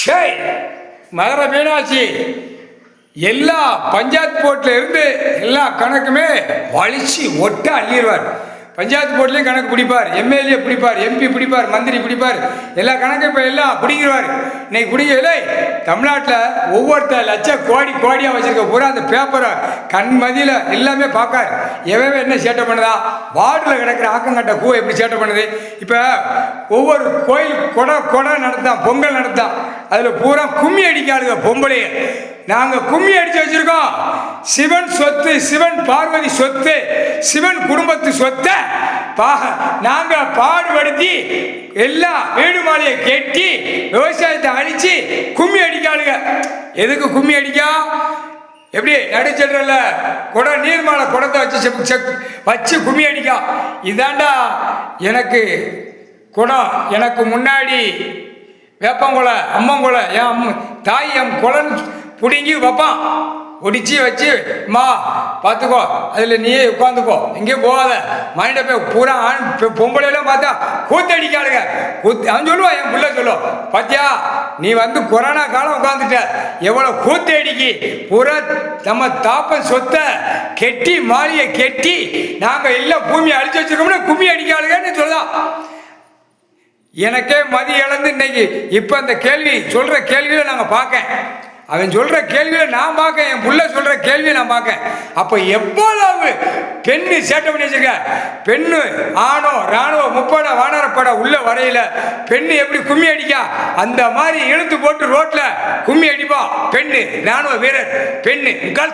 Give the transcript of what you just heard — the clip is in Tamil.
ஷேய் மதுரை மீனாட்சி எல்லா பஞ்சாயத்து போர்ட்டில் இருந்து எல்லா கணக்குமே வலிச்சு ஒட்ட அள்ளிடுவார். பஞ்சாயத்து போர்ட்லேயும் கணக்கு பிடிப்பார், எம்எல்ஏ பிடிப்பார், எம்பி பிடிப்பார், மந்திரி பிடிப்பார், எல்லா கணக்கும் இப்போ எல்லாம் பிடிக்கிறார். இன்னைக்கு பிடிக்கவில்லை. தமிழ்நாட்டில் ஒவ்வொருத்தர் லட்சம் கோடி கோடியாக வச்சுருக்க பூரா அந்த பேப்பரை கண்மதியில் எல்லாமே பார்க்கார். எவன் என்ன சேட்டை பண்ணுதா, வார்டில் கிடக்கிற ஆக்கங்கட்ட கூவை எப்படி சேட்டை பண்ணுது. இப்போ ஒவ்வொரு கோயில் கொடை நடத்தான், பொங்கல் நடத்தான், அதில் பூரா கும்மி அடிக்காதுங்க பொம்பளையே. நாங்கள் கும்மி அடித்து வச்சிருக்கோம். சிவன் சொத்து, சிவன் பார்வதி சொத்து, சிவன் குடும்பத்து சொத்தை நாங்கள் பாடுபடுத்தி எல்லாம் வீடு மாலையை கெட்டி விவசாயத்தை அழிச்சு கும்மி அடிக்காளுங்க. எதுக்கு கும்மி அடிக்கா? எப்படி நடுச்சல்ல நீர்மாலை குடத்தை வச்சு கும்மி அடிக்கா. இதாண்டா எனக்கு குடம். எனக்கு முன்னாடி வேப்பங்குலை, அம்மங்குலை, என் தாய் என் குலன்னு பிடுங்கி வைப்பான். ஒடிச்சு வச்சு மா பார்த்துக்கோ, அதில் நீயே உட்காந்துக்கோ, எங்கேயும் போகாத மைண்டை போய் பூரா ஆண் பொம்பளையெல்லாம் பார்த்தா கூத்தடிக்காளுங்க. அவன் சொல்லுவான், என் பிள்ளை சொல்லுவோம், பார்த்தியா நீ கொரோனா காலம் உட்காந்துட்ட, எவ்வளோ கூத்தடிக்கி பூரா நம்ம தாப்பன் சொத்தை கெட்டி மாளியை கெட்டி நாங்கள் எல்லாம் பூமியை அழிச்சு வச்சிருக்கோம்னா கும்மி அடிக்காளுங்கன்னு சொல்லலாம். எனக்கே மதி இழந்து இன்னைக்கு இப்போ அந்த கேள்வி சொல்கிற கேள்வியில் நாங்கள் பார்க்கேன். அவன் சொல்கிற கேள்வியை நான் பார்க்க, என் புள்ள சொல்கிற கேள்வியை நான் பார்க்க. அப்போ எவ்வளவு பெண்ணு சேட்டை பண்ணி வச்சிருக்க. பெண்ணு ஆணோ ராணுவ முப்படை வானரப்படை உள்ள வரையில பெண்ணு எப்படி கும்மி அடிக்கா, அந்த மாதிரி இழுத்து போட்டு ரோட்டில் கும்மி அடிப்பா பெண்ணு. ராணுவ வீரர் பெண்ணு சரியா